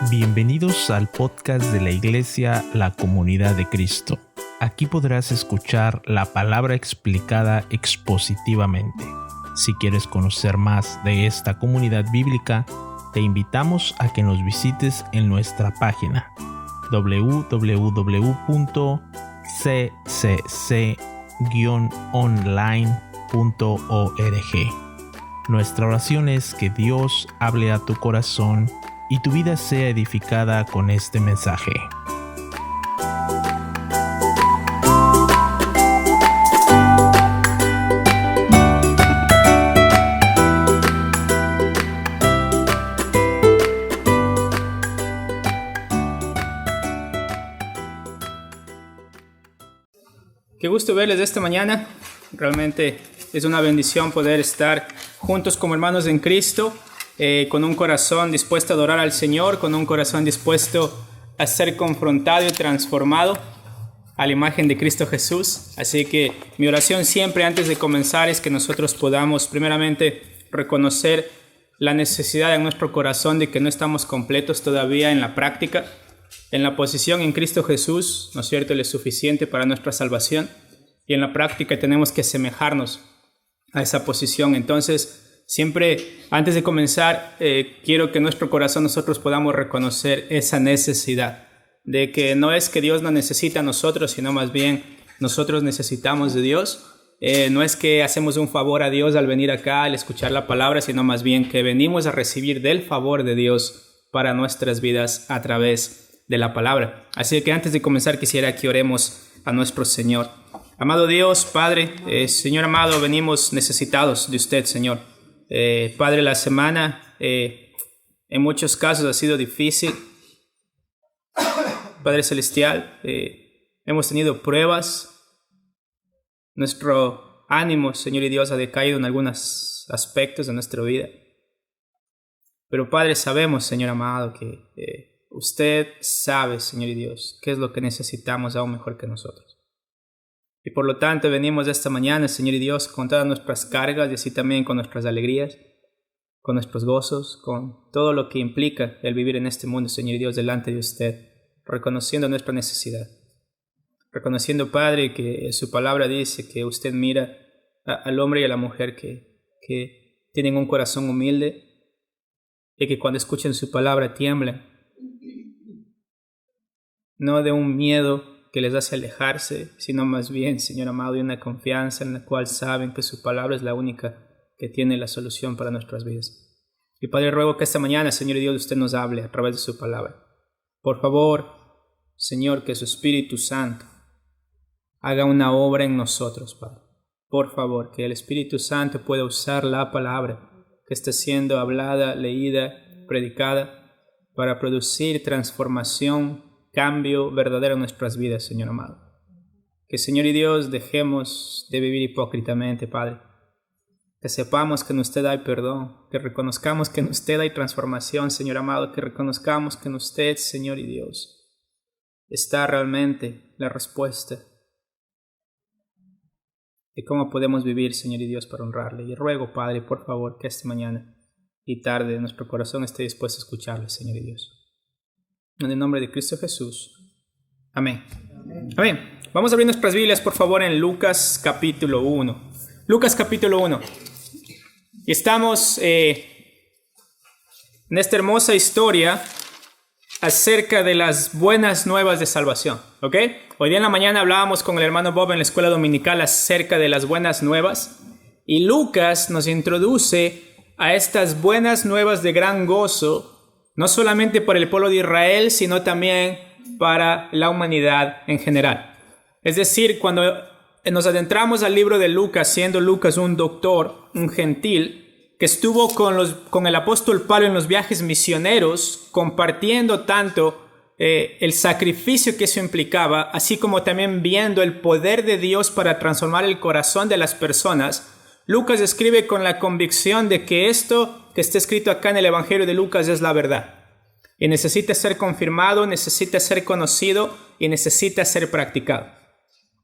Bienvenidos al podcast de la Iglesia La Comunidad de Cristo. Aquí podrás escuchar la palabra explicada expositivamente. Si quieres conocer más de esta comunidad bíblica, te invitamos a que nos visites en nuestra página www.ccc-online.org. Nuestra oración es que Dios hable a tu corazón y tu vida sea edificada con este mensaje. Qué gusto verles esta mañana. Realmente es una bendición poder estar juntos como hermanos en Cristo, con un corazón dispuesto a adorar al Señor, con un corazón dispuesto a ser confrontado y transformado a la imagen de Cristo Jesús. Así que mi oración siempre antes de comenzar es que nosotros podamos primeramente reconocer la necesidad en nuestro corazón de que no estamos completos todavía en la práctica. En la posición en Cristo Jesús, ¿no es cierto?, Él es suficiente para nuestra salvación, y en la práctica tenemos que asemejarnos a esa posición. Entonces, siempre antes de comenzar, quiero que en nuestro corazón nosotros podamos reconocer esa necesidad, de que no es que Dios nos necesita a nosotros, sino más bien nosotros necesitamos de Dios. No es que hacemos un favor a Dios al venir acá, al escuchar la palabra, sino más bien que venimos a recibir del favor de Dios para nuestras vidas a través de la palabra. Así que antes de comenzar quisiera que oremos a nuestro Señor. Amado Dios, Padre, Señor amado, venimos necesitados de usted, Señor. Padre, la semana en muchos casos ha sido difícil. Padre Celestial, hemos tenido pruebas. Nuestro ánimo, Señor y Dios, ha decaído en algunos aspectos de nuestra vida. Pero Padre, sabemos, Señor amado, que usted sabe, Señor y Dios, qué es lo que necesitamos aún mejor que nosotros. Y por lo tanto venimos esta mañana, Señor y Dios, con todas nuestras cargas y así también con nuestras alegrías, con nuestros gozos, con todo lo que implica el vivir en este mundo, Señor y Dios, delante de usted, reconociendo nuestra necesidad. Reconociendo, Padre, que su palabra dice que usted mira al hombre y a la mujer que tienen un corazón humilde y que cuando escuchen su palabra tiemblan. No de un miedo que les hace alejarse, sino más bien, Señor amado, de una confianza en la cual saben que su palabra es la única que tiene la solución para nuestras vidas. Y Padre, ruego que esta mañana, Señor Dios, usted nos hable a través de su palabra. Por favor, Señor, que su Espíritu Santo haga una obra en nosotros, Padre. Por favor, que el Espíritu Santo pueda usar la palabra que está siendo hablada, leída, predicada, para producir transformación, cambio verdadero en nuestras vidas, Señor amado. Que, Señor y Dios, dejemos de vivir hipócritamente, Padre. Que sepamos que en usted hay perdón, que reconozcamos que en usted hay transformación, Señor amado, que reconozcamos que en usted, Señor y Dios, está realmente la respuesta de cómo podemos vivir, Señor y Dios, para honrarle. Y ruego, Padre, por favor, que esta mañana y tarde nuestro corazón esté dispuesto a escucharle, Señor y Dios. En el nombre de Cristo Jesús. Amén. Amén. Vamos a abrir nuestras Biblias, por favor, en Lucas capítulo 1. Lucas capítulo 1. Y estamos en esta hermosa historia acerca de las buenas nuevas de salvación. ¿Ok? Hoy día en la mañana hablábamos con el hermano Bob en la escuela dominical acerca de las buenas nuevas. Y Lucas nos introduce a estas buenas nuevas de gran gozo, no solamente para el pueblo de Israel, sino también para la humanidad en general. Es decir, cuando nos adentramos al libro de Lucas, siendo Lucas un doctor, un gentil, que estuvo con el apóstol Pablo en los viajes misioneros, compartiendo tanto el sacrificio que eso implicaba, así como también viendo el poder de Dios para transformar el corazón de las personas, Lucas escribe con la convicción de que esto que está escrito acá en el Evangelio de Lucas es la verdad. Y necesita ser confirmado, necesita ser conocido y necesita ser practicado.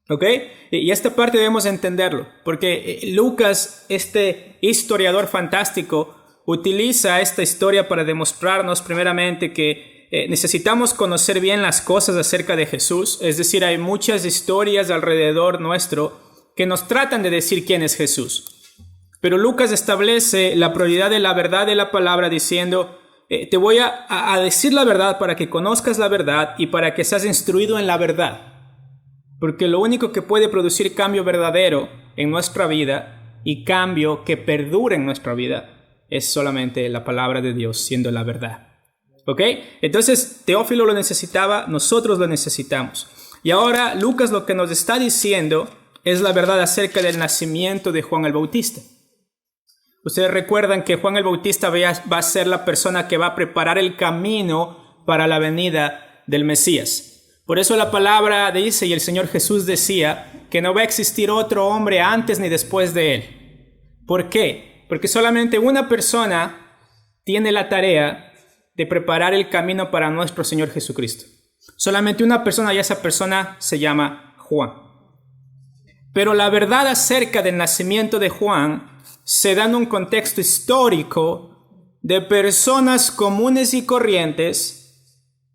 ¿Ok? Y esta parte debemos entenderlo, porque Lucas, este historiador fantástico, utiliza esta historia para demostrarnos primeramente que necesitamos conocer bien las cosas acerca de Jesús. Es decir, hay muchas historias alrededor nuestro que nos tratan de decir quién es Jesús. Pero Lucas establece la prioridad de la verdad de la palabra diciendo, te voy a decir la verdad para que conozcas la verdad y para que seas instruido en la verdad. Porque lo único que puede producir cambio verdadero en nuestra vida y cambio que perdure en nuestra vida es solamente la palabra de Dios siendo la verdad. ¿Ok? Entonces, Teófilo lo necesitaba, nosotros lo necesitamos. Y ahora Lucas lo que nos está diciendo es la verdad acerca del nacimiento de Juan el Bautista. Ustedes recuerdan que Juan el Bautista va a ser la persona que va a preparar el camino para la venida del Mesías. Por eso la palabra dice, y el Señor Jesús decía, que no va a existir otro hombre antes ni después de él. ¿Por qué? Porque solamente una persona tiene la tarea de preparar el camino para nuestro Señor Jesucristo. Solamente una persona, y esa persona se llama Juan. Pero la verdad acerca del nacimiento de Juan se da en un contexto histórico de personas comunes y corrientes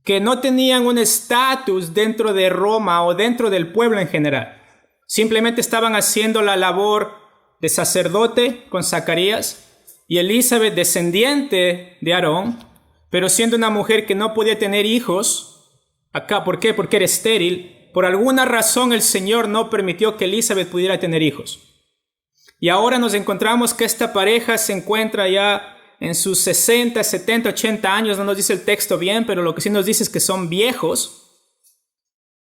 que no tenían un estatus dentro de Roma o dentro del pueblo en general. Simplemente estaban haciendo la labor de sacerdote con Zacarías y Elizabeth, descendiente de Aarón, pero siendo una mujer que no podía tener hijos. Acá, ¿por qué? Porque era estéril. Por alguna razón el Señor no permitió que Elizabeth pudiera tener hijos. Y ahora nos encontramos que esta pareja se encuentra ya en sus 60, 70, 80 años. No nos dice el texto bien, pero lo que sí nos dice es que son viejos.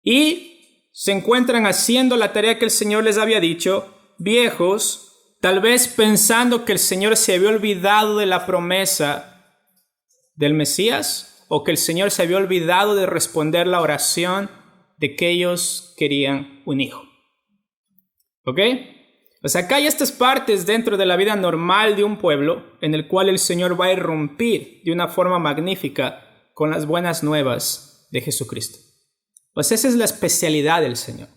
Y se encuentran haciendo la tarea que el Señor les había dicho, viejos, tal vez pensando que el Señor se había olvidado de la promesa del Mesías, o que el Señor se había olvidado de responder la oración de que ellos querían un hijo. ¿Ok? Pues acá hay estas partes dentro de la vida normal de un pueblo en el cual el Señor va a irrumpir de una forma magnífica con las buenas nuevas de Jesucristo. Pues esa es la especialidad del Señor.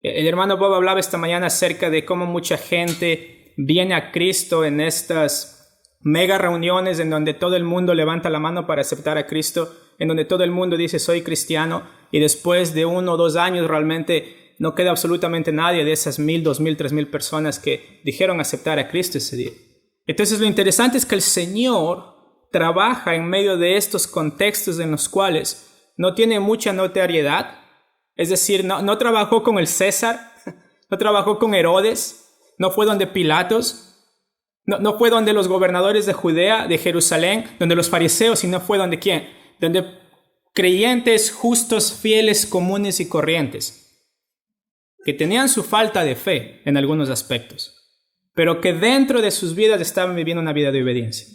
El hermano Bob hablaba esta mañana acerca de cómo mucha gente viene a Cristo en estas mega reuniones en donde todo el mundo levanta la mano para aceptar a Cristo, en donde todo el mundo dice soy cristiano, y después de 1 o 2 años realmente no queda absolutamente nadie de esas 1,000, 2,000, 3,000 personas que dijeron aceptar a Cristo ese día. Entonces lo interesante es que el Señor trabaja en medio de estos contextos en los cuales no tiene mucha notoriedad. Es decir, no trabajó con el César, no trabajó con Herodes, no fue donde Pilatos, no fue donde los gobernadores de Judea, de Jerusalén, donde los fariseos, sino fue donde ¿quién? Donde creyentes justos, fieles, comunes y corrientes, que tenían su falta de fe en algunos aspectos, pero que dentro de sus vidas estaban viviendo una vida de obediencia.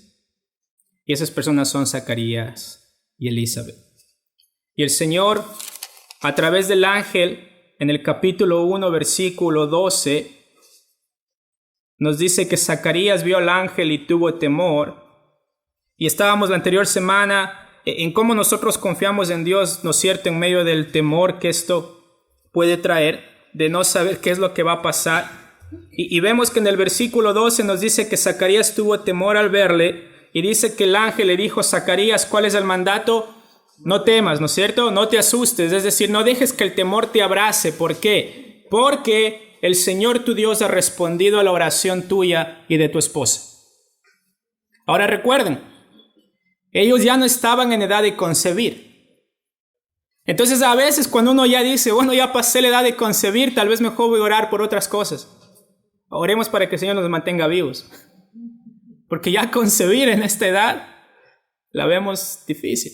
Y esas personas son Zacarías y Elizabeth. Y el Señor, a través del ángel, en el capítulo 1, versículo 12, nos dice que Zacarías vio al ángel y tuvo temor. Y estábamos la anterior semana en cómo nosotros confiamos en Dios, ¿no es cierto?, en medio del temor que esto puede traer, de no saber qué es lo que va a pasar. Y vemos que en el versículo 12 nos dice que Zacarías tuvo temor al verle, y dice que el ángel le dijo: Zacarías, ¿cuál es el mandato? No temas, ¿no es cierto? No te asustes, es decir, no dejes que el temor te abrace. ¿Por qué? Porque el Señor tu Dios ha respondido a la oración tuya y de tu esposa. Ahora recuerden, ellos ya no estaban en edad de concebir. Entonces a veces cuando uno ya dice, bueno, ya pasé la edad de concebir, tal vez mejor voy a orar por otras cosas. Oremos para que el Señor nos mantenga vivos. Porque ya concebir en esta edad la vemos difícil.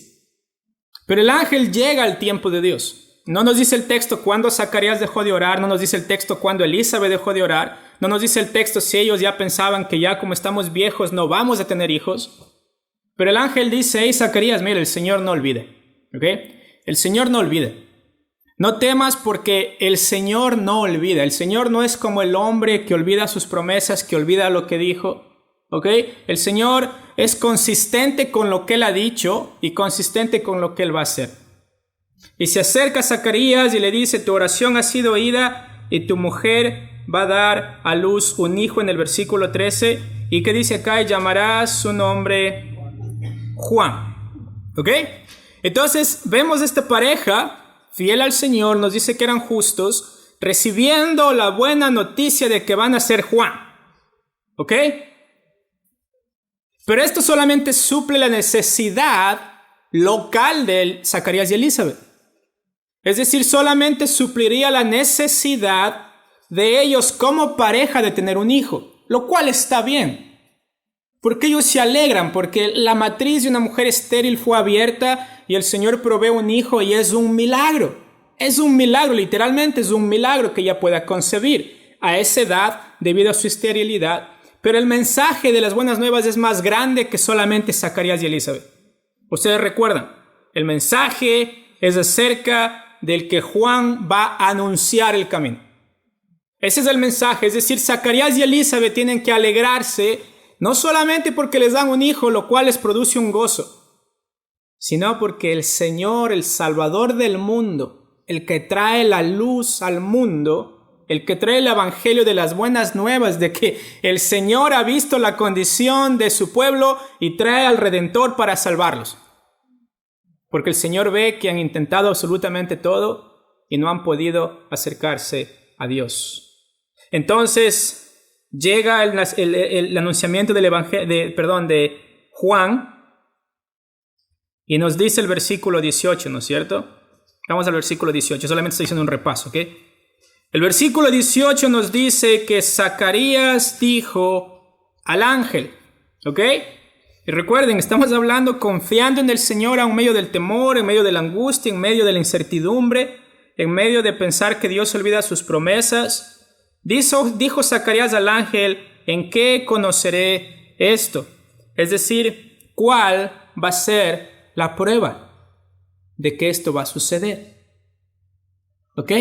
Pero el ángel llega al tiempo de Dios. No nos dice el texto cuándo Zacarías dejó de orar, no nos dice el texto cuándo Elizabeth dejó de orar, no nos dice el texto si ellos ya pensaban que ya como estamos viejos no vamos a tener hijos. Pero el ángel dice: hey Zacarías, mira, el Señor no olvide. ¿Ok? El Señor no olvida. No temas porque el Señor no olvida. El Señor no es como el hombre que olvida sus promesas, que olvida lo que dijo. ¿Ok? El Señor es consistente con lo que Él ha dicho y consistente con lo que Él va a hacer. Y se acerca a Zacarías y le dice: tu oración ha sido oída y tu mujer va a dar a luz un hijo, en el versículo 13. ¿Y qué dice acá? Y llamarás su nombre Juan. ¿Ok? Entonces vemos esta pareja fiel al Señor, nos dice que eran justos, recibiendo la buena noticia de que van a ser Juan. ¿Ok? Pero esto solamente suple la necesidad local de Zacarías y Elizabeth. Es decir, solamente supliría la necesidad de ellos como pareja de tener un hijo, lo cual está bien. Porque ellos se alegran, porque la matriz de una mujer estéril fue abierta y el Señor provee un hijo y es un milagro. Es un milagro, literalmente es un milagro que ella pueda concebir a esa edad debido a su esterilidad. Pero el mensaje de las buenas nuevas es más grande que solamente Zacarías y Elizabeth. Ustedes recuerdan, el mensaje es acerca del que Juan va a anunciar el camino. Ese es el mensaje, es decir, Zacarías y Elizabeth tienen que alegrarse, no solamente porque les dan un hijo, lo cual les produce un gozo, sino porque el Señor, el Salvador del mundo, el que trae la luz al mundo, el que trae el evangelio de las buenas nuevas, de que el Señor ha visto la condición de su pueblo y trae al Redentor para salvarlos. Porque el Señor ve que han intentado absolutamente todo y no han podido acercarse a Dios. Entonces llega el anunciamiento del evangelio, de Juan, y nos dice el versículo 18, ¿no es cierto? Vamos al versículo 18, solamente estoy haciendo un repaso, ¿ok? El versículo 18 nos dice que Zacarías dijo al ángel, ¿ok? Y recuerden, estamos hablando confiando en el Señor en medio del temor, en medio de la angustia, en medio de la incertidumbre, en medio de pensar que Dios olvida sus promesas. Dijo Zacarías al ángel, ¿en qué conoceré esto? Es decir, ¿cuál va a ser la prueba de que esto va a suceder? ¿Ok?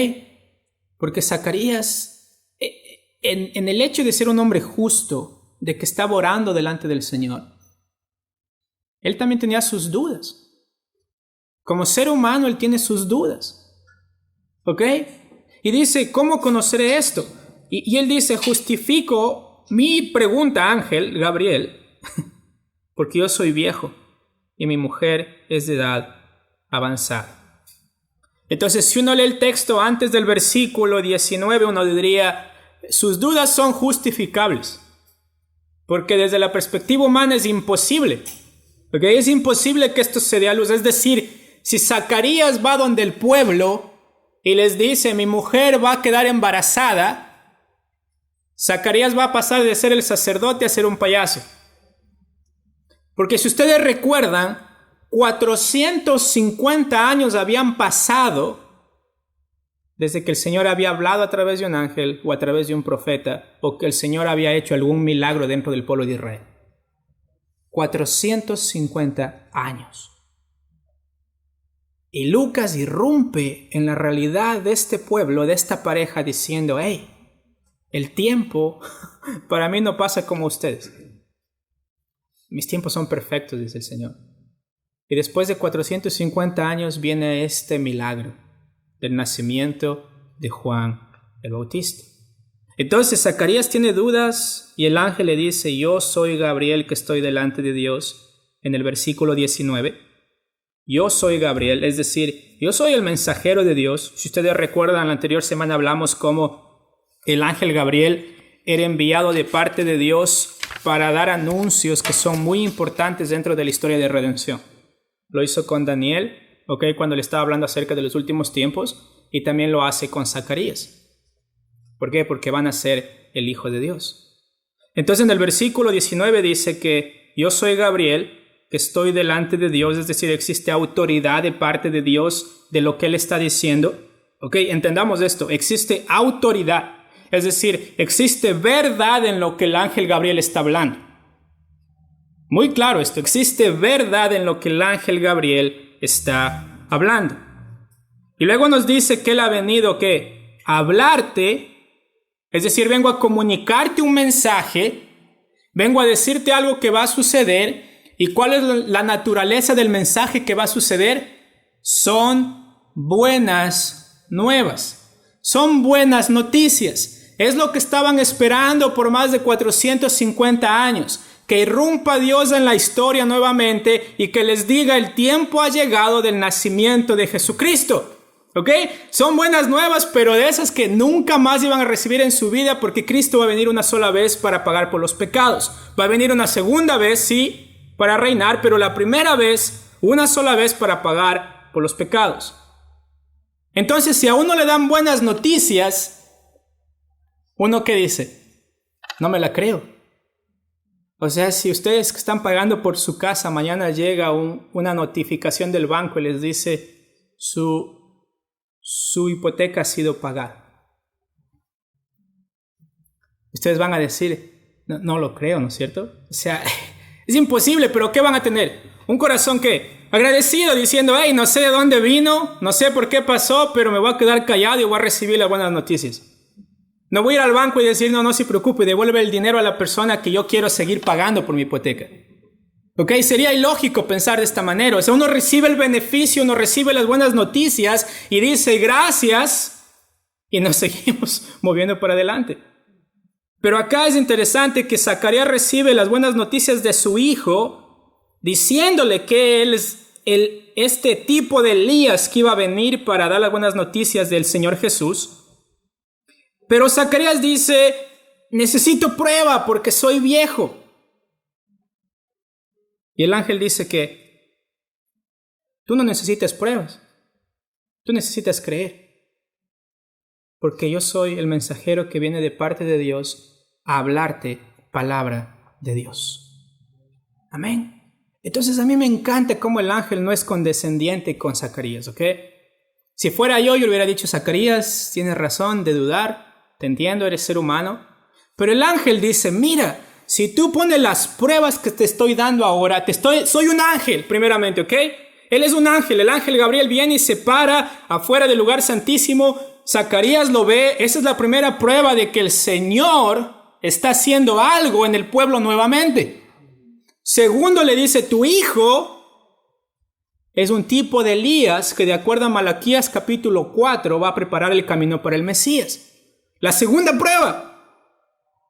Porque Zacarías, en el hecho de ser un hombre justo, de que estaba orando delante del Señor, él también tenía sus dudas. Como ser humano, él tiene sus dudas. ¿Ok? Y dice, ¿cómo conoceré esto? Y él dice, justifico mi pregunta, ángel Gabriel, porque yo soy viejo y mi mujer es de edad avanzada. Entonces, si uno lee el texto antes del versículo 19, uno diría, sus dudas son justificables, porque desde la perspectiva humana es imposible. ¿Okay? Es imposible que esto se dé a luz. Es decir, si Zacarías va donde el pueblo y les dice, mi mujer va a quedar embarazada, Zacarías va a pasar de ser el sacerdote a ser un payaso. Porque si ustedes recuerdan, 450 años habían pasado desde que el Señor había hablado a través de un ángel o a través de un profeta, o que el Señor había hecho algún milagro dentro del pueblo de Israel. 450 años. Y Lucas irrumpe en la realidad de este pueblo, de esta pareja, diciendo, hey, el tiempo para mí no pasa como ustedes. Mis tiempos son perfectos, dice el Señor. Y después de 450 años viene este milagro del nacimiento de Juan el Bautista. Entonces Zacarías tiene dudas y el ángel le dice, yo soy Gabriel que estoy delante de Dios, en el versículo 19. Yo soy Gabriel, es decir, yo soy el mensajero de Dios. Si ustedes recuerdan, la anterior semana hablamos cómo el ángel Gabriel era enviado de parte de Dios para dar anuncios que son muy importantes dentro de la historia de redención. Lo hizo con Daniel, cuando le estaba hablando acerca de los últimos tiempos, y también lo hace con Zacarías. ¿Por qué? Porque van a ser el Hijo de Dios. Entonces en el versículo 19 dice que yo soy Gabriel, que estoy delante de Dios, es decir, existe autoridad de parte de Dios de lo que Él está diciendo. Entendamos esto, existe autoridad. Es decir, existe verdad en lo que el ángel Gabriel está hablando. Muy claro esto, existe verdad en lo que el ángel Gabriel está hablando. Y luego nos dice que él ha venido a hablarte, es decir, vengo a comunicarte un mensaje, vengo a decirte algo que va a suceder. ¿Y cuál es la naturaleza del mensaje que va a suceder? Son buenas nuevas, son buenas noticias. Es lo que estaban esperando por más de 450 años. que irrumpa Dios en la historia nuevamente y que les diga: el tiempo ha llegado del nacimiento de Jesucristo. ¿Ok? Son buenas nuevas, pero de esas que nunca más iban a recibir en su vida, porque Cristo va a venir una sola vez para pagar por los pecados. Va a venir una segunda vez, sí, para reinar, pero la primera vez, una sola vez para pagar por los pecados. Entonces, si a uno le dan buenas noticias, ¿uno qué dice? No me la creo. O sea, si ustedes que están pagando por su casa, mañana llega una notificación del banco y les dice: su hipoteca ha sido pagada. Ustedes van a decir: no lo creo, ¿no es cierto? O sea, es imposible, pero ¿qué van a tener? Un corazón que agradecido, diciendo: hey, no sé de dónde vino, no sé por qué pasó, pero me voy a quedar callado y voy a recibir las buenas noticias. No voy a ir al banco y decir: no se preocupe, devuelve el dinero a la persona que yo quiero seguir pagando por mi hipoteca. ¿Ok? Sería ilógico pensar de esta manera. O sea, uno recibe el beneficio, uno recibe las buenas noticias y dice gracias y nos seguimos moviendo para adelante. Pero acá es interesante que Zacarías recibe las buenas noticias de su hijo, diciéndole que él es este tipo de Elías que iba a venir para dar las buenas noticias del Señor Jesús. Pero Zacarías dice: necesito prueba porque soy viejo. Y el ángel dice que tú no necesitas pruebas, tú necesitas creer, porque yo soy el mensajero que viene de parte de Dios a hablarte palabra de Dios. Amén. Entonces a mí me encanta cómo el ángel no es condescendiente con Zacarías, ¿ok? Si fuera yo le hubiera dicho: Zacarías, tienes razón de dudar, te entiendo, eres ser humano. Pero el ángel dice: mira, si tú pones las pruebas que te estoy dando ahora, soy un ángel, primeramente, ¿ok? Él es un ángel, el ángel Gabriel viene y se para afuera del lugar santísimo. Zacarías lo ve, esa es la primera prueba de que el Señor está haciendo algo en el pueblo nuevamente. Segundo, le dice: tu hijo es un tipo de Elías que, de acuerdo a Malaquías capítulo 4, va a preparar el camino para el Mesías. La segunda prueba: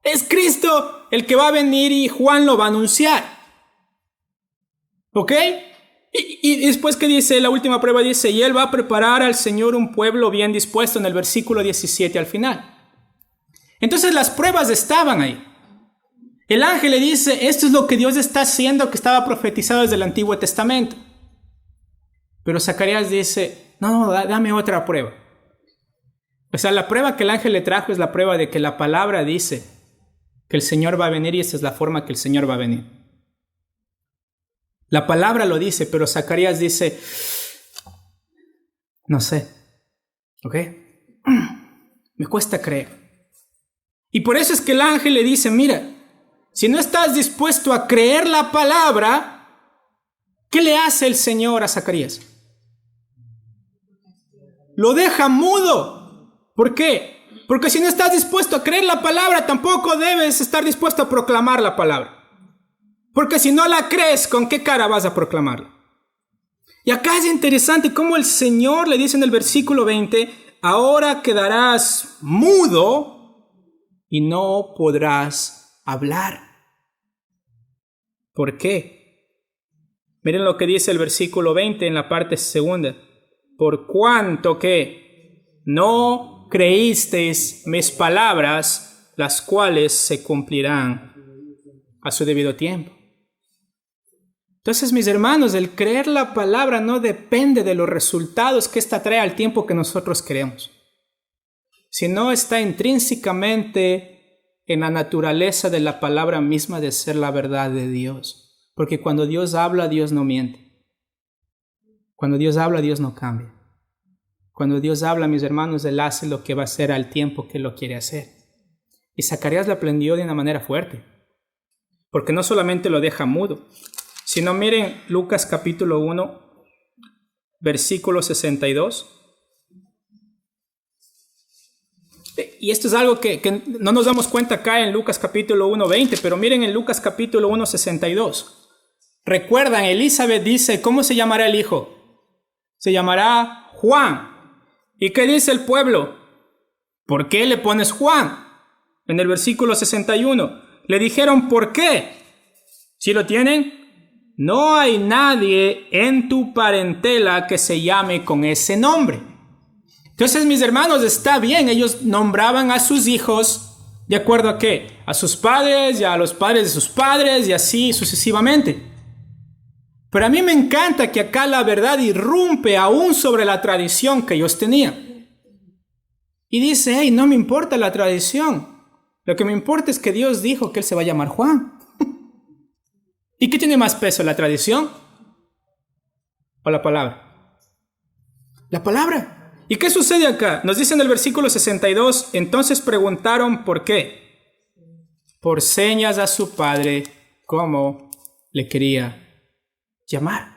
es Cristo el que va a venir y Juan lo va a anunciar. ¿Ok? Y después que dice, la última prueba dice: y él va a preparar al Señor un pueblo bien dispuesto, en el versículo 17 al final. Entonces las pruebas estaban ahí. El ángel le dice: esto es lo que Dios está haciendo, que estaba profetizado desde el Antiguo Testamento. Pero Zacarías dice: no, dame otra prueba. O sea, la prueba que el ángel le trajo es la prueba de que la palabra dice que el Señor va a venir, y esta es la forma que el Señor va a venir. La palabra lo dice, pero Zacarías dice: no sé, ¿ok? Me cuesta creer. Y por eso es que el ángel le dice: mira, si no estás dispuesto a creer la palabra, ¿qué le hace el Señor a Zacarías? Lo deja mudo. ¿Por qué? Porque si no estás dispuesto a creer la palabra, tampoco debes estar dispuesto a proclamar la palabra. Porque si no la crees, ¿con qué cara vas a proclamarla? Y acá es interesante cómo el Señor le dice en el versículo 20: ahora quedarás mudo y no podrás hablar. ¿Por qué? Miren lo que dice el versículo 20 en la parte segunda: por cuanto que no creísteis mis palabras, las cuales se cumplirán a su debido tiempo. Entonces, mis hermanos, el creer la palabra no depende de los resultados que ésta trae al tiempo que nosotros queremos, sino está intrínsecamente en la naturaleza de la palabra misma de ser la verdad de Dios. Porque cuando Dios habla, Dios no miente. Cuando Dios habla, Dios no cambia. Cuando Dios habla, mis hermanos, Él hace lo que va a hacer al tiempo que lo quiere hacer. Y Zacarías lo aprendió de una manera fuerte, porque no solamente lo deja mudo, sino miren Lucas capítulo 1, versículo 62. Y esto es algo que no nos damos cuenta acá en Lucas capítulo 1, 20, pero miren en Lucas capítulo 1, 62. Recuerdan, Elizabeth dice: ¿cómo se llamará el hijo? Se llamará Juan. ¿Y qué dice el pueblo? ¿Por qué le pones Juan? En el versículo 61. Le dijeron: ¿por qué? ¿Sí lo tienen? No hay nadie en tu parentela que se llame con ese nombre. Entonces, mis hermanos, está bien, ellos nombraban a sus hijos ¿de acuerdo a qué? A sus padres y a los padres de sus padres y así sucesivamente. Pero a mí me encanta que acá la verdad irrumpe aún sobre la tradición que ellos tenían. Y dice, hey, no me importa la tradición. Lo que me importa es que Dios dijo que él se va a llamar Juan. ¿Y qué tiene más peso, la tradición o la palabra? La palabra. ¿Y qué sucede acá? Nos dice en el versículo 62, entonces preguntaron por qué. Por señas a su padre, cómo le quería llamar.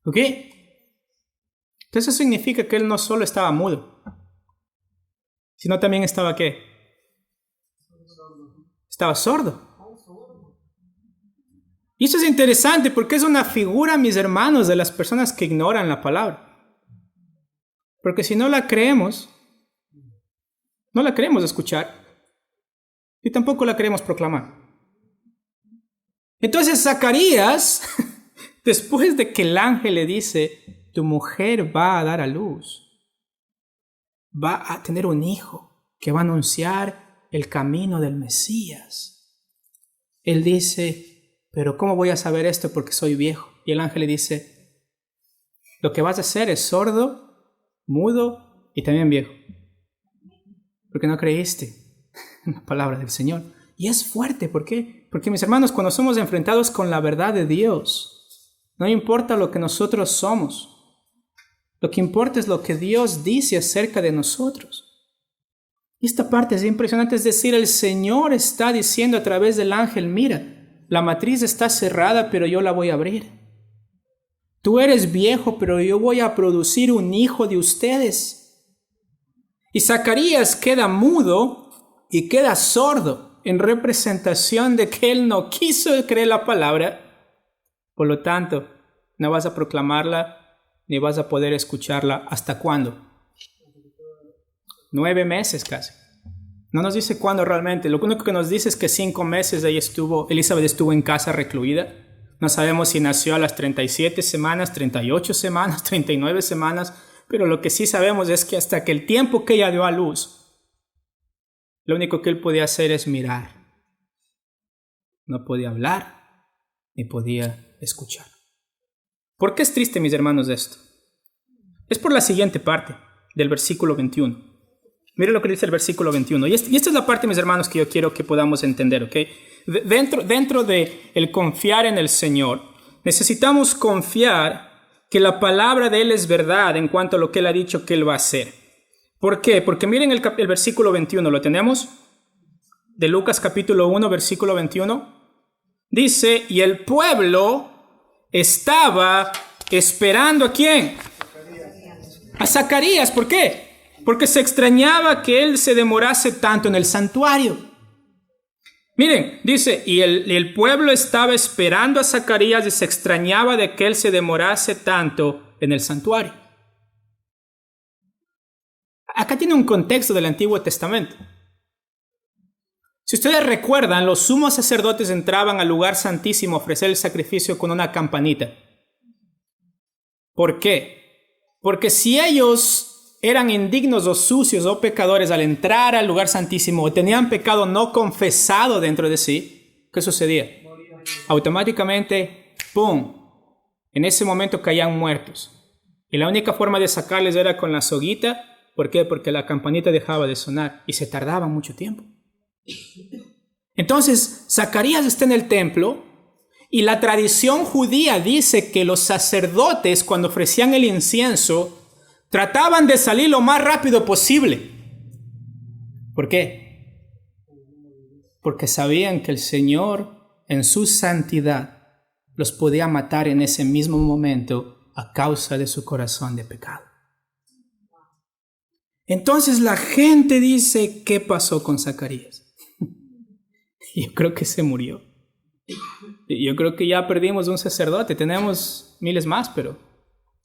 ¿Ok? Entonces eso significa que él no solo estaba mudo, sino también estaba ¿qué? Estaba sordo. Y eso es interesante porque es una figura, mis hermanos, de las personas que ignoran la palabra. Porque si no la creemos escuchar y tampoco la queremos proclamar. Entonces Zacarías, después de que el ángel le dice, tu mujer va a dar a luz, va a tener un hijo que va a anunciar el camino del Mesías. Él dice, pero ¿cómo voy a saber esto porque soy viejo? Y el ángel le dice, lo que vas a hacer es sordo, mudo y también viejo. Porque no creíste en la palabra del Señor. Y es fuerte, ¿por qué? Porque mis hermanos, cuando somos enfrentados con la verdad de Dios, no importa lo que nosotros somos. Lo que importa es lo que Dios dice acerca de nosotros. Y esta parte es impresionante, es decir, el Señor está diciendo a través del ángel, mira, la matriz está cerrada, pero yo la voy a abrir. Tú eres viejo, pero yo voy a producir un hijo de ustedes. Y Zacarías queda mudo y queda sordo en representación de que él no quiso creer la palabra. Por lo tanto, no vas a proclamarla ni vas a poder escucharla. ¿Hasta cuándo? 9 meses casi. No nos dice cuándo realmente. Lo único que nos dice es que 5 meses Elizabeth estuvo en casa recluida. No sabemos si nació a las 37 semanas, 38 semanas, 39 semanas, pero lo que sí sabemos es que hasta que el tiempo que ella dio a luz, lo único que él podía hacer es mirar. No podía hablar, ni podía escuchar. ¿Por qué es triste, mis hermanos, esto? Es por la siguiente parte del versículo 21. Mire lo que dice el versículo 21. Y esta es la parte, mis hermanos, que yo quiero que podamos entender, ¿ok? Dentro de el confiar en el Señor, necesitamos confiar que la palabra de Él es verdad en cuanto a lo que Él ha dicho que Él va a hacer. ¿Por qué? Porque miren el versículo 21, ¿lo tenemos? De Lucas capítulo 1, versículo 21. Dice, y el pueblo estaba esperando ¿a quién? A Zacarías. ¿Por qué? Porque se extrañaba que él se demorase tanto en el santuario. Miren, dice, y el pueblo estaba esperando a Zacarías y se extrañaba de que él se demorase tanto en el santuario. Acá tiene un contexto del Antiguo Testamento. Si ustedes recuerdan, los sumos sacerdotes entraban al lugar santísimo a ofrecer el sacrificio con una campanita. ¿Por qué? Porque si ellos eran indignos o sucios o pecadores al entrar al lugar santísimo o tenían pecado no confesado dentro de sí, ¿qué sucedía? Automáticamente, ¡pum!, en ese momento caían muertos. Y la única forma de sacarles era con la soguita. ¿Por qué? Porque la campanita dejaba de sonar y se tardaba mucho tiempo. Entonces, Zacarías está en el templo y la tradición judía dice que los sacerdotes, cuando ofrecían el incienso, trataban de salir lo más rápido posible. ¿Por qué? Porque sabían que el Señor, en su santidad, los podía matar en ese mismo momento a causa de su corazón de pecado. Entonces la gente dice, ¿qué pasó con Zacarías? Yo creo que se murió. Yo creo que ya perdimos un sacerdote. Tenemos miles más, pero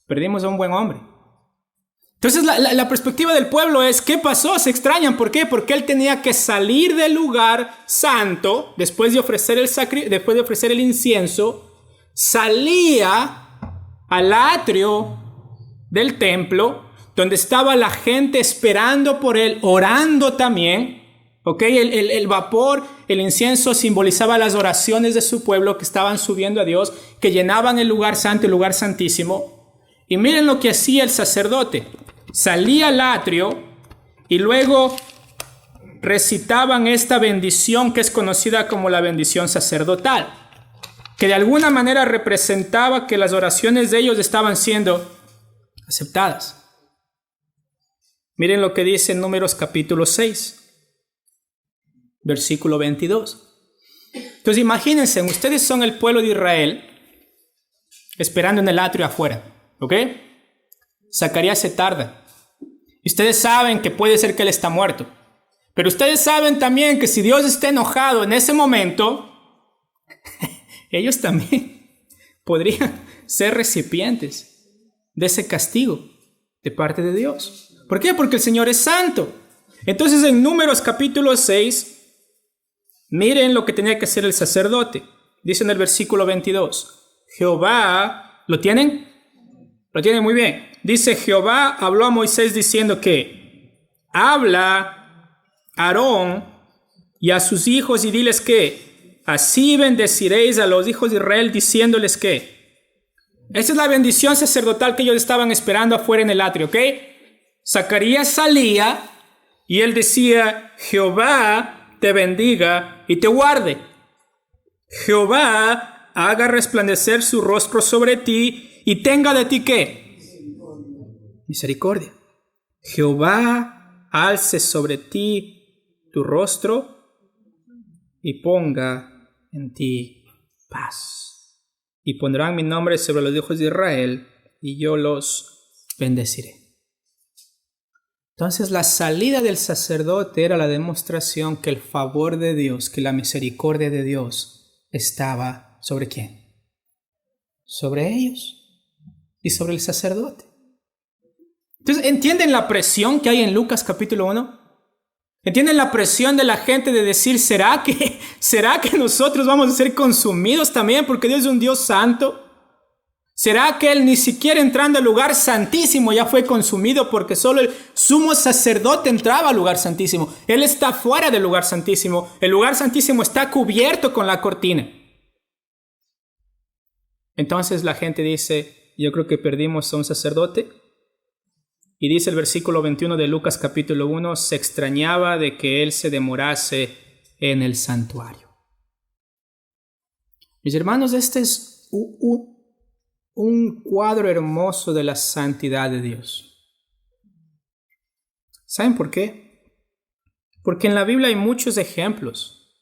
perdimos a un buen hombre. Entonces la perspectiva del pueblo es, ¿qué pasó? Se extrañan. ¿Por qué? Porque él tenía que salir del lugar santo después de ofrecer el incienso. Salía al atrio del templo, donde estaba la gente esperando por él, orando también. ¿Ok? El vapor, el incienso simbolizaba las oraciones de su pueblo que estaban subiendo a Dios, que llenaban el lugar santo, el lugar santísimo. Y miren lo que hacía el sacerdote. Salía al atrio y luego recitaban esta bendición que es conocida como la bendición sacerdotal, que de alguna manera representaba que las oraciones de ellos estaban siendo aceptadas. Miren lo que dice en Números capítulo 6, versículo 22. Entonces imagínense, ustedes son el pueblo de Israel esperando en el atrio afuera, ¿ok? Zacarías se tarda. Ustedes saben que puede ser que él está muerto. Pero ustedes saben también que si Dios está enojado en ese momento, ellos también podrían ser recipientes de ese castigo de parte de Dios. ¿Por qué? Porque el Señor es santo. Entonces en Números capítulo 6, miren lo que tenía que hacer el sacerdote. Dice en el versículo 22. Jehová, ¿lo tienen? Lo tienen muy bien. Dice, Jehová habló a Moisés diciendo que habla a Aarón y a sus hijos y diles que así bendeciréis a los hijos de Israel diciéndoles que. Esa es la bendición sacerdotal que ellos estaban esperando afuera en el atrio, ¿ok? Zacarías salía y él decía, Jehová te bendiga y te guarde. Jehová haga resplandecer su rostro sobre ti y tenga de ti ¿qué? Misericordia. Jehová alce sobre ti tu rostro y ponga en ti paz. Y pondrán mi nombre sobre los hijos de Israel y yo los bendeciré. Entonces la salida del sacerdote era la demostración que el favor de Dios, que la misericordia de Dios estaba ¿sobre quién? Sobre ellos y sobre el sacerdote. Entonces, ¿entienden la presión que hay en Lucas capítulo 1? ¿Entienden la presión de la gente de decir, ¿será que nosotros vamos a ser consumidos también porque Dios es un Dios santo? ¿Será que Él ni siquiera entrando al lugar santísimo ya fue consumido porque solo el sumo sacerdote entraba al lugar santísimo? Él está fuera del lugar santísimo. El lugar santísimo está cubierto con la cortina. Entonces la gente dice, yo creo que perdimos a un sacerdote. Y dice el versículo 21 de Lucas capítulo 1, se extrañaba de que él se demorase en el santuario. Mis hermanos, este es un cuadro hermoso de la santidad de Dios. ¿Saben por qué? Porque en la Biblia hay muchos ejemplos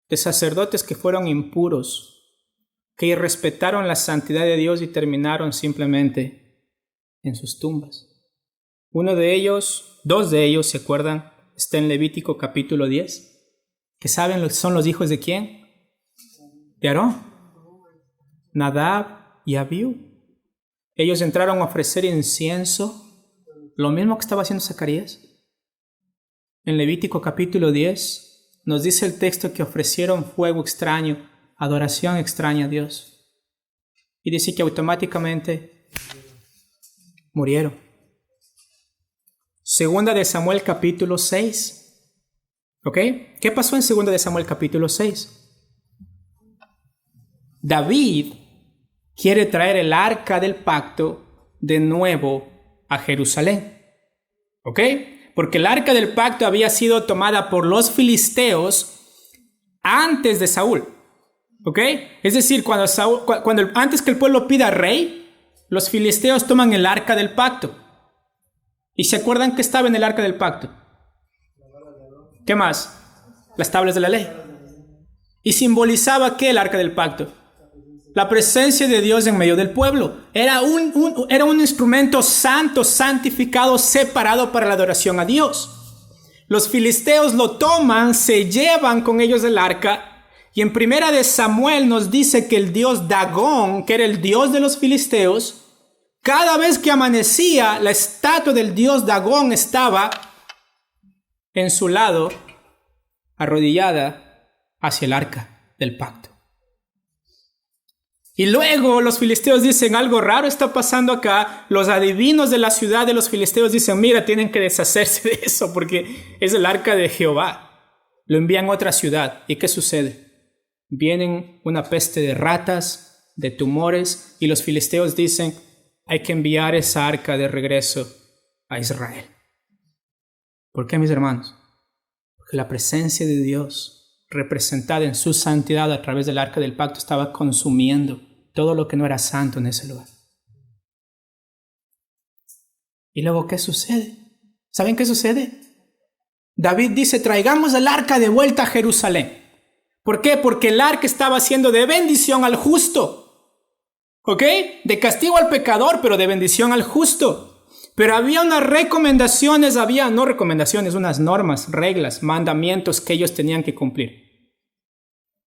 de sacerdotes que fueron impuros, que irrespetaron la santidad de Dios y terminaron simplemente en sus tumbas. Dos de ellos, ¿se acuerdan? Está en Levítico capítulo 10. ¿Que saben lo que son los hijos de quién? De Aarón. Nadab y Abiú. Ellos entraron a ofrecer incienso, lo mismo que estaba haciendo Zacarías. En Levítico capítulo 10 nos dice el texto que ofrecieron fuego extraño, adoración extraña a Dios. Y dice que automáticamente murieron. Segunda de Samuel capítulo 6. ¿Ok? ¿Qué pasó en Segunda de Samuel capítulo 6? David quiere traer el arca del pacto de nuevo a Jerusalén. ¿Ok? Porque el arca del pacto había sido tomada por los filisteos antes de Saúl. ¿Ok? Es decir, antes que el pueblo pida rey, los filisteos toman el arca del pacto. ¿Y se acuerdan que estaba en el arca del pacto? ¿Qué más? Las tablas de la ley. ¿Y simbolizaba qué el arca del pacto? La presencia de Dios en medio del pueblo. Era un instrumento santo, santificado, separado para la adoración a Dios. Los filisteos lo toman, se llevan con ellos el arca. Y en Primera de Samuel nos dice que el dios Dagón, que era el dios de los filisteos, Cada vez que amanecía, la estatua del dios Dagón estaba en su lado, arrodillada hacia el arca del pacto. Y luego los filisteos dicen, algo raro está pasando acá. Los adivinos de la ciudad de los filisteos dicen, mira, tienen que deshacerse de eso porque es el arca de Jehová. Lo envían a otra ciudad. ¿Y qué sucede? Vienen una peste de ratas, de tumores, y los filisteos dicen, hay que enviar esa arca de regreso a Israel. ¿Por qué, mis hermanos? Porque la presencia de Dios, representada en su santidad a través del arca del pacto, estaba consumiendo todo lo que no era santo en ese lugar. ¿Y luego qué sucede? ¿Saben qué sucede? David dice, traigamos el arca de vuelta a Jerusalén. ¿Por qué? Porque el arca estaba siendo de bendición al justo. ¿Ok? De castigo al pecador, pero de bendición al justo. Pero había unas recomendaciones, unas normas, reglas, mandamientos que ellos tenían que cumplir.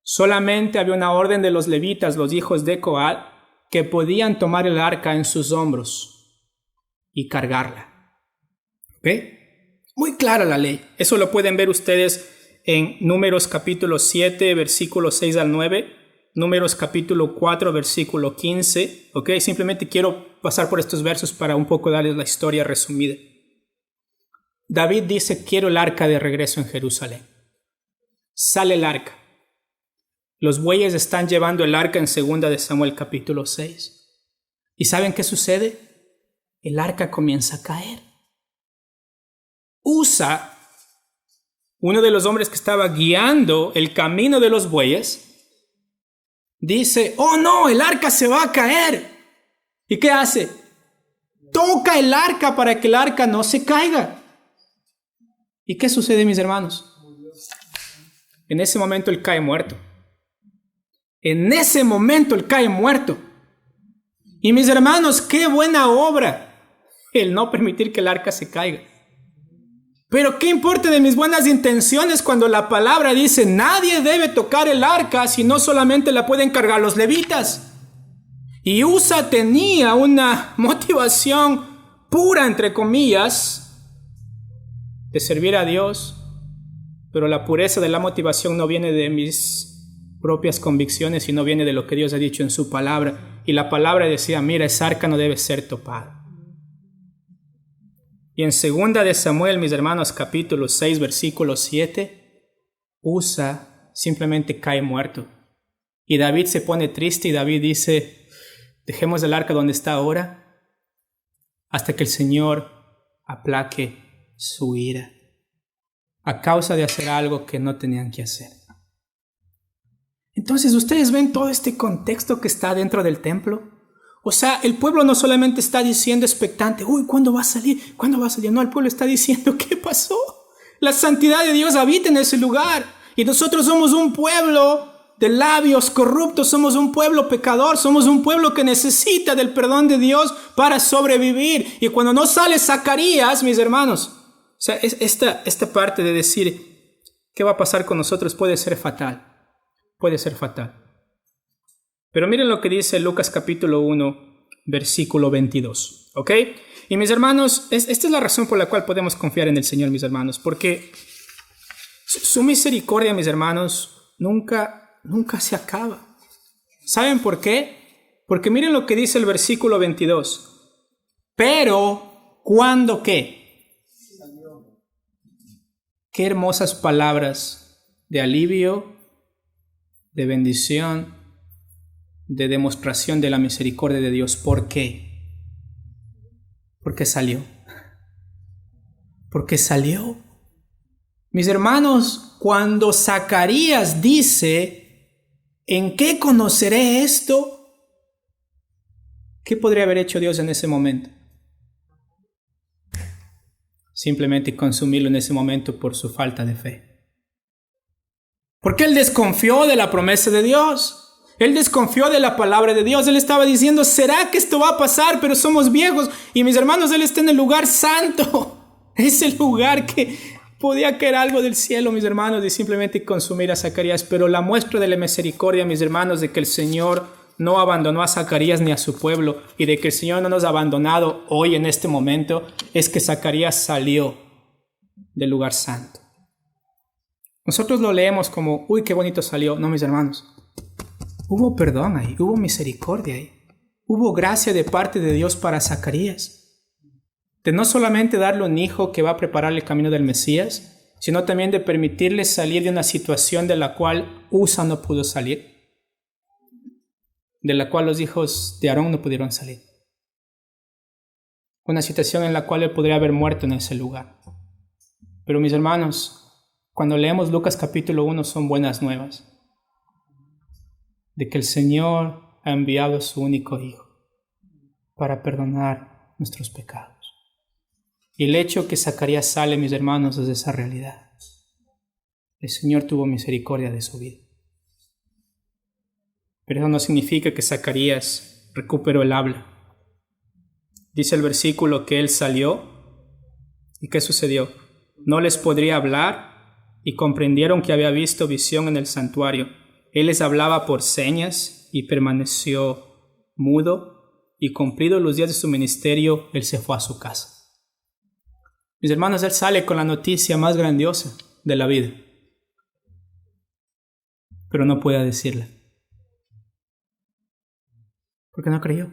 Solamente había una orden de los levitas, los hijos de Coat, que podían tomar el arca en sus hombros y cargarla. ¿Ok? Muy clara la ley. Eso lo pueden ver ustedes en Números capítulo 7, versículos 6 al 9. Números capítulo 4, versículo 15. ¿Ok? Simplemente quiero pasar por estos versos para un poco darles la historia resumida. David dice, quiero el arca de regreso en Jerusalén. Sale el arca. Los bueyes están llevando el arca en 2 de Samuel capítulo 6. ¿Y saben qué sucede? El arca comienza a caer. Usa, uno de los hombres que estaba guiando el camino de los bueyes, dice, oh no, el arca se va a caer. ¿Y qué hace? Toca el arca para que el arca no se caiga. ¿Y qué sucede, mis hermanos? En ese momento él cae muerto. En ese momento él cae muerto. Y mis hermanos, qué buena obra el no permitir que el arca se caiga. Pero ¿qué importa de mis buenas intenciones cuando la palabra dice nadie debe tocar el arca, sino solamente la pueden cargar los levitas? Y Usa tenía una motivación pura, entre comillas, de servir a Dios, pero la pureza de la motivación no viene de mis propias convicciones, sino viene de lo que Dios ha dicho en su palabra. Y la palabra decía, mira, esa arca no debe ser topada. Y en 2 de Samuel, mis hermanos, capítulo 6, versículo 7, Usa simplemente cae muerto. Y David se pone triste y David dice, dejemos el arca donde está ahora hasta que el Señor aplaque su ira a causa de hacer algo que no tenían que hacer. Entonces, ¿ustedes ven todo este contexto que está dentro del templo? O sea, el pueblo no solamente está diciendo expectante, uy, ¿cuándo va a salir? ¿Cuándo va a salir? No, el pueblo está diciendo, ¿qué pasó? La santidad de Dios habita en ese lugar. Y nosotros somos un pueblo de labios corruptos, somos un pueblo pecador, somos un pueblo que necesita del perdón de Dios para sobrevivir. Y cuando no sale Zacarías, mis hermanos, o sea, esta parte de decir, ¿qué va a pasar con nosotros? Puede ser fatal. Puede ser fatal. Pero miren lo que dice Lucas capítulo 1, versículo 22, ¿ok? Y mis hermanos, esta es la razón por la cual podemos confiar en el Señor, mis hermanos, porque su misericordia, mis hermanos, nunca se acaba. ¿Saben por qué? Porque miren lo que dice el versículo 22. Pero, ¿cuándo qué? Qué hermosas palabras de alivio, de bendición, de demostración de la misericordia de Dios. ¿Por qué? Porque salió. Porque salió. Mis hermanos, cuando Zacarías dice, ¿en qué conoceré esto? ¿Qué podría haber hecho Dios en ese momento? Simplemente consumirlo en ese momento por su falta de fe. Porque él desconfió de la promesa de Dios. Él desconfió de la palabra de Dios. Él estaba diciendo, ¿será que esto va a pasar? Pero somos viejos. Y mis hermanos, él está en el lugar santo. Es el lugar que podía caer algo del cielo, mis hermanos, y simplemente consumir a Zacarías. Pero la muestra de la misericordia, mis hermanos, de que el Señor no abandonó a Zacarías ni a su pueblo, y de que el Señor no nos ha abandonado hoy en este momento, es que Zacarías salió del lugar santo. Nosotros lo leemos como, uy, qué bonito salió. No, mis hermanos. Hubo perdón ahí, hubo misericordia ahí. Hubo gracia de parte de Dios para Zacarías. De no solamente darle un hijo que va a preparar el camino del Mesías, sino también de permitirle salir de una situación de la cual Usa no pudo salir, de la cual los hijos de Aarón no pudieron salir. Una situación en la cual él podría haber muerto en ese lugar. Pero mis hermanos, cuando leemos Lucas capítulo 1 son buenas nuevas de que el Señor ha enviado a su único Hijo para perdonar nuestros pecados. Y el hecho que Zacarías sale, mis hermanos, es de esa realidad. El Señor tuvo misericordia de su vida. Pero eso no significa que Zacarías recuperó el habla. Dice el versículo que él salió. ¿Y qué sucedió? No les podría hablar y comprendieron que había visto visión en el santuario. Él les hablaba por señas y permaneció mudo, y cumplidos los días de su ministerio, él se fue a su casa. Mis hermanos, él sale con la noticia más grandiosa de la vida, pero no puede decirla, porque no creyó.